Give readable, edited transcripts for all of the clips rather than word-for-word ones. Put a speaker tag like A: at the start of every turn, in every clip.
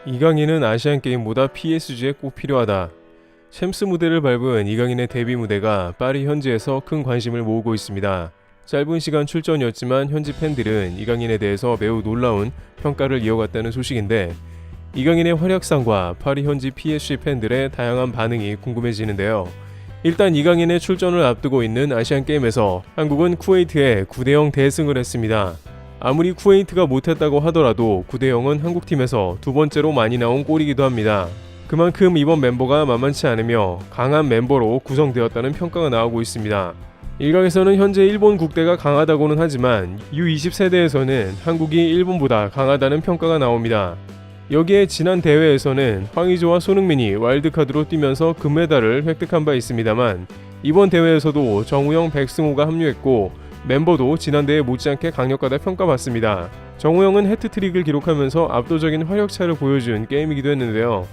A: 이강인은 아시안게임보다 PSG에 꼭 필요하다. 챔스 무대를 밟은 이강인의 데뷔 무대가 파리 현지에서 큰 관심을 모으고 있습니다. 짧은 시간 출전이었지만 현지 팬들은 이강인에 대해서 매우 놀라운 평가를 이어갔다는 소식인데, 이강인의 활약상과 파리 현지 PSG 팬들의 다양한 반응이 궁금해지는데요. 일단 이강인의 출전을 앞두고 있는 아시안게임에서 한국은 쿠웨이트에 9대0 대승을 했습니다. 아무리 쿠웨이트가 못했다고 하더라도 9대0은 한국팀에서 두 번째로 많이 나온 골이기도 합니다. 그만큼 이번 멤버가 만만치 않으며 강한 멤버로 구성되었다는 평가가 나오고 있습니다. 일각에서는 현재 일본 국대가 강하다고는 하지만 U20 세대에서는 한국이 일본보다 강하다는 평가가 나옵니다. 여기에 지난 대회에서는 황의조와 손흥민이 와일드카드로 뛰면서 금메달을 획득한 바 있습니다만, 이번 대회에서도 정우영, 백승호가 합류했고 멤버도 지난 대회 못지않게 강력하다 평가받습니다. 정우영은 해트트릭을 기록하면서 압도적인 활약차를 보여준 게임이기도 했는데요.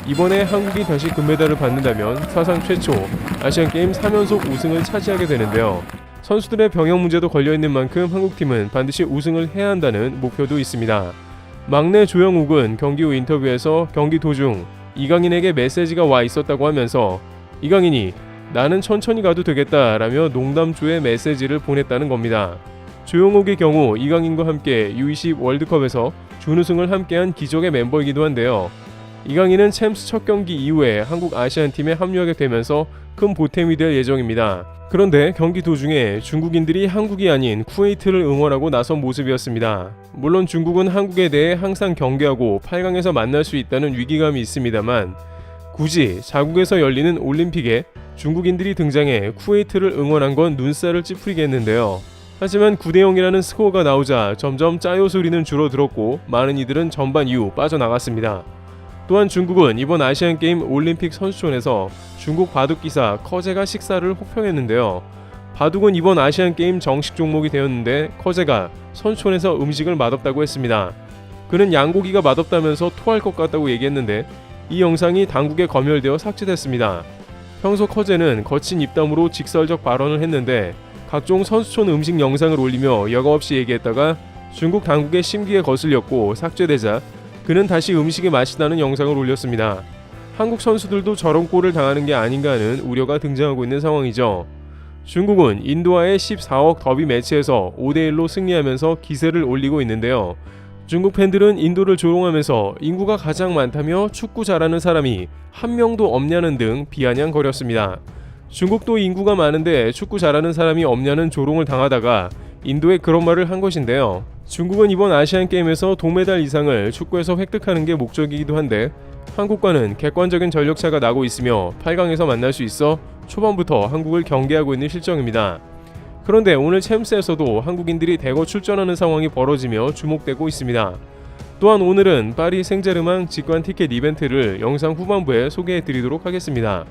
A: 이번에 한국이 다시 금메달을 받는다면 사상 최초 아시안게임 3연속 우승을 차지하게 되는데요. 선수들의 병역 문제도 걸려있는 만큼 한국팀은 반드시 우승을 해야 한다는 목표도 있습니다. 막내 조영욱은 경기 후 인터뷰에서 경기 도중 이강인에게 메시지가 와 있었다고 하면서 이강인이 나는 천천히 가도 되겠다 라며 농담조의 메시지를 보냈다는 겁니다. 조영욱의 경우 이강인과 함께 U20 월드컵에서 준우승을 함께한 기적의 멤버이기도 한데요. 이강인은 챔스 첫 경기 이후에 한국 아시안팀에 합류하게 되면서 큰 보탬이 될 예정입니다. 그런데 경기 도중에 중국인들이 한국이 아닌 쿠웨이트를 응원하고 나선 모습이었습니다. 물론 중국은 한국에 대해 항상 경계하고 8강에서 만날 수 있다는 위기감이 있습니다만, 굳이 자국에서 열리는 올림픽에 중국인들이 등장해 쿠웨이트를 응원한 건 눈살을 찌푸리게 했는데요. 하지만 9대0이라는 스코어가 나오자 점점 짜요 소리는 줄어들었고 많은 이들은 전반 이후 빠져나갔습니다. 또한 중국은 이번 아시안게임 올림픽 선수촌에서 중국 바둑기사 커제가 식사를 혹평했는데요. 바둑은 이번 아시안게임 정식 종목이 되었는데 커제가 선수촌에서 음식을 맛없다고 했습니다. 그는 양고기가 맛없다면서 토할 것 같다고 얘기했는데 이 영상이 당국에 검열되어 삭제됐습니다. 평소 커제는 거친 입담으로 직설적 발언을 했는데 각종 선수촌 음식 영상을 올리며 여과없이 얘기했다가 중국 당국의 심기에 거슬렸고 삭제되자 그는 다시 음식이 맛있다는 영상을 올렸습니다. 한국 선수들도 저런 꼴을 당하는 게 아닌가 하는 우려가 등장하고 있는 상황이죠. 중국은 인도와의 14억 더비 매치에서 5대1로 승리하면서 기세를 올리고 있는데요. 중국 팬들은 인도를 조롱하면서 인구가 가장 많다며 축구 잘하는 사람이 한 명도 없냐는 등 비아냥거렸습니다. 중국도 인구가 많은데 축구 잘하는 사람이 없냐는 조롱을 당하다가 인도에 그런 말을 한 것인데요. 중국은 이번 아시안게임에서 동메달 이상을 축구에서 획득하는 게 목적이기도 한데 한국과는 객관적인 전력차가 나고 있으며 8강에서 만날 수 있어 초반부터 한국을 경계하고 있는 실정입니다. 그런데 오늘 챔스에서도 한국인들이 대거 출전하는 상황이 벌어지며 주목되고 있습니다. 또한 오늘은 파리 생제르맹 직관 티켓 이벤트를 영상 후반부에 소개해드리도록 하겠습니다.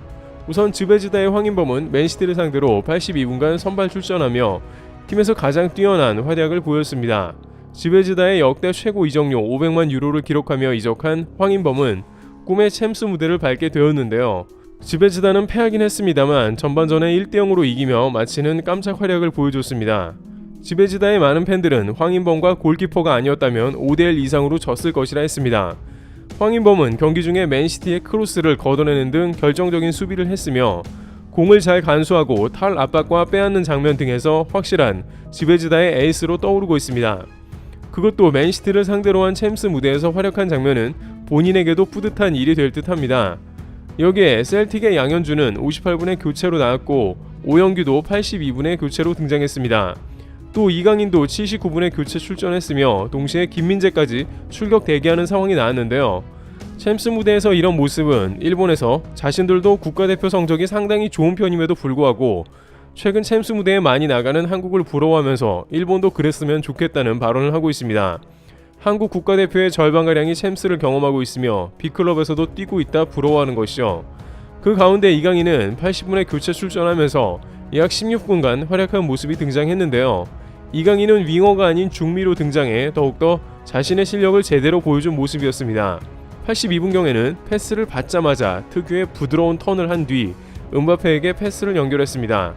A: 우선 즈베즈다의 황인범은 맨시티를 상대로 82분간 선발 출전하며 팀에서 가장 뛰어난 활약을 보였습니다. 즈베즈다의 역대 최고 이적료 500만 유로를 기록하며 이적한 황인범은 꿈의 챔스 무대를 밟게 되었는데요. 즈베즈다는 패하긴 했습니다만 전반전에 1대0으로 이기며 마치는 깜짝 활약을 보여줬습니다. 즈베즈다의 많은 팬들은 황인범과 골키퍼가 아니었다면 5대1 이상으로 졌을 것이라 했습니다. 황인범은 경기 중에 맨시티의 크로스를 걷어내는 등 결정적인 수비를 했으며 공을 잘 간수하고 탈 압박과 빼앗는 장면 등에서 확실한 즈베즈다의 에이스로 떠오르고 있습니다. 그것도 맨시티를 상대로 한 챔스 무대에서 활약한 장면은 본인에게도 뿌듯한 일이 될 듯합니다. 여기에 셀틱의 양현주는 58분에 교체로 나왔고 오영규도 82분에 교체로 등장했습니다. 또 이강인도 79분에 교체 출전했으며 동시에 김민재까지 출격 대기하는 상황이 나왔는데요. 챔스 무대에서 이런 모습은 일본에서 자신들도 국가대표 성적이 상당히 좋은 편임에도 불구하고 최근 챔스 무대에 많이 나가는 한국을 부러워하면서 일본도 그랬으면 좋겠다는 발언을 하고 있습니다. 한국 국가대표의 절반가량이 챔스를 경험하고 있으며 B클럽에서도 뛰고 있다 부러워하는 것이죠. 그 가운데 이강인은 80분에 교체 출전하면서 약 16분간 활약한 모습이 등장했는데요. 이강인은 윙어가 아닌 중미로 등장해 더욱더 자신의 실력을 제대로 보여준 모습이었습니다. 82분경에는 패스를 받자마자 특유의 부드러운 턴을 한 뒤 음바페에게 패스를 연결했습니다.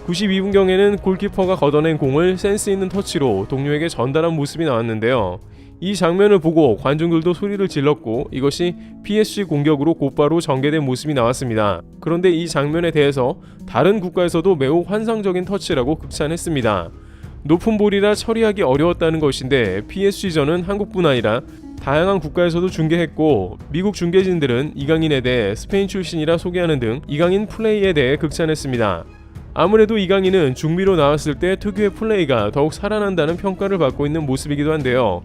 A: 92분경에는 골키퍼가 걷어낸 공을 센스 있는 터치로 동료에게 전달한 모습이 나왔는데요. 이 장면을 보고 관중들도 소리를 질렀고 이것이 PSG 공격으로 곧바로 전개된 모습이 나왔습니다. 그런데 이 장면에 대해서 다른 국가에서도 매우 환상적인 터치라고 극찬했습니다. 높은 볼이라 처리하기 어려웠다는 것인데 PSG전은 한국뿐 아니라 다양한 국가에서도 중계했고 미국 중계진들은 이강인에 대해 스페인 출신이라 소개하는 등 이강인 플레이에 대해 극찬했습니다. 아무래도 이강인은 중미로 나왔을 때 특유의 플레이가 더욱 살아난다는 평가를 받고 있는 모습이기도 한데요.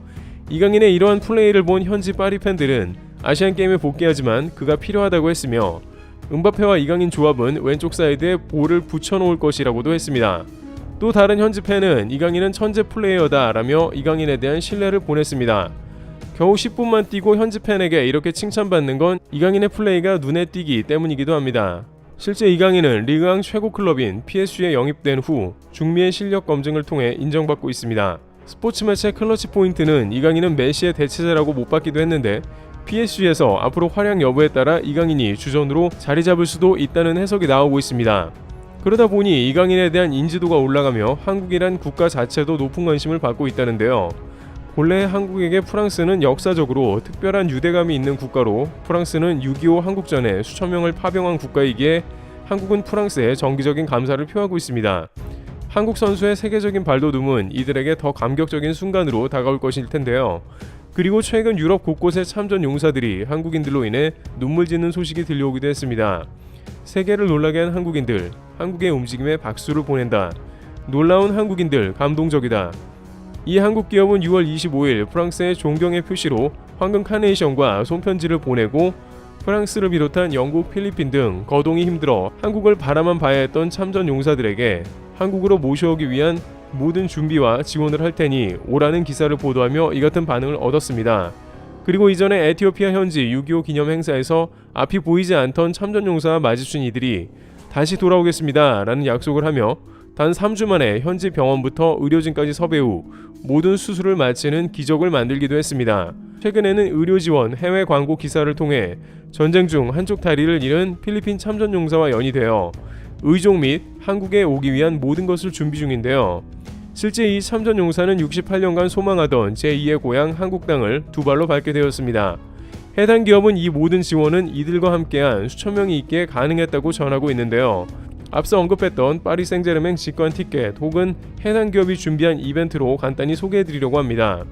A: 이강인의 이러한 플레이를 본 현지 파리 팬들은 아시안게임에 복귀하지만 그가 필요하다고 했으며 음바페와 이강인 조합은 왼쪽 사이드에 볼을 붙여놓을 것이라고도 했습니다. 또 다른 현지 팬은 이강인은 천재 플레이어다 라며 이강인에 대한 신뢰를 보냈습니다. 겨우 10분만 뛰고 현지 팬에게 이렇게 칭찬받는 건 이강인의 플레이가 눈에 띄기 때문이기도 합니다. 실제 이강인은 리그왕 최고 클럽인 PSG에 영입된 후 중미의 실력 검증을 통해 인정받고 있습니다. 스포츠 매체 클러치 포인트는 이강인은 메시의 대체자라고 못 받기도 했는데 PSG에서 앞으로 활약 여부에 따라 이강인이 주전으로 자리 잡을 수도 있다는 해석이 나오고 있습니다. 그러다 보니 이강인에 대한 인지도가 올라가며 한국이란 국가 자체도 높은 관심을 받고 있다는데요. 본래 한국에게 프랑스는 역사적으로 특별한 유대감이 있는 국가로 프랑스는 6.25 한국전에 수천 명을 파병한 국가이기에 한국은 프랑스에 정기적인 감사를 표하고 있습니다. 한국 선수의 세계적인 발돋움은 이들에게 더 감격적인 순간으로 다가올 것일 텐데요. 그리고 최근 유럽 곳곳의 참전 용사들이 한국인들로 인해 눈물 짓는 소식이 들려오기도 했습니다. 세계를 놀라게 한 한국인들, 한국의 움직임에 박수를 보낸다. 놀라운 한국인들, 감동적이다. 이 한국 기업은 6월 25일 프랑스의 존경의 표시로 황금 카네이션과 손편지를 보내고 프랑스를 비롯한 영국, 필리핀 등 거동이 힘들어 한국을 바라만 봐야 했던 참전 용사들에게 한국으로 모셔오기 위한 모든 준비와 지원을 할 테니 오라는 기사를 보도하며 이 같은 반응을 얻었습니다. 그리고 이전에 에티오피아 현지 6.25 기념 행사에서 앞이 보이지 않던 참전 용사와 마주친 이들이 다시 돌아오겠습니다 라는 약속을 하며 단 3주 만에 현지 병원부터 의료진까지 섭외 후 모든 수술을 마치는 기적을 만들기도 했습니다. 최근에는 의료 지원, 해외 광고 기사를 통해 전쟁 중 한쪽 다리를 잃은 필리핀 참전 용사와 연이되어 의족 및 한국에 오기 위한 모든 것을 준비 중인데요. 실제 이 참전 용사는 68년간 소망하던 제2의 고향 한국 땅을 두 발로 밟게 되었습니다. 해당 기업은 이 모든 지원은 이들과 함께한 수천 명이 있기에 가능했다고 전하고 있는데요. 앞서 언급했던 파리 생제르맹 직관 티켓 혹은 해당 기업이 준비한 이벤트로 간단히 소개해드리려고 합니다.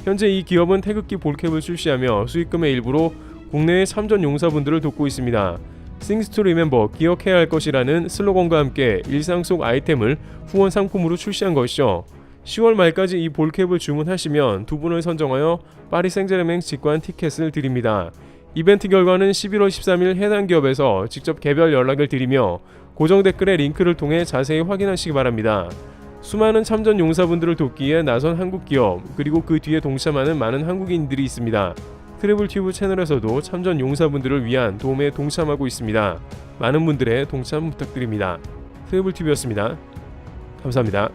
A: 현재 이 기업은 태극기 볼캡을 출시하며 수익금의 일부로 국내의 참전 용사분들을 돕고 있습니다. Things to Remember, 기억해야 할 것이라는 슬로건과 함께 일상 속 아이템을 후원 상품으로 출시한 것이죠. 10월 말까지 이 볼캡을 주문하시면 두 분을 선정하여 파리 생제르맹 직관 티켓을 드립니다. 이벤트 결과는 11월 13일 해당 기업에서 직접 개별 연락을 드리며 고정 댓글의 링크를 통해 자세히 확인하시기 바랍니다. 수많은 참전 용사분들을 돕기에 나선 한국 기업, 그리고 그 뒤에 동참하는 많은 한국인들이 있습니다. 트래블튜브 채널에서도 참전 용사분들을 위한 도움에 동참하고 있습니다. 많은 분들의 동참 부탁드립니다. 트래블튜브였습니다. 감사합니다.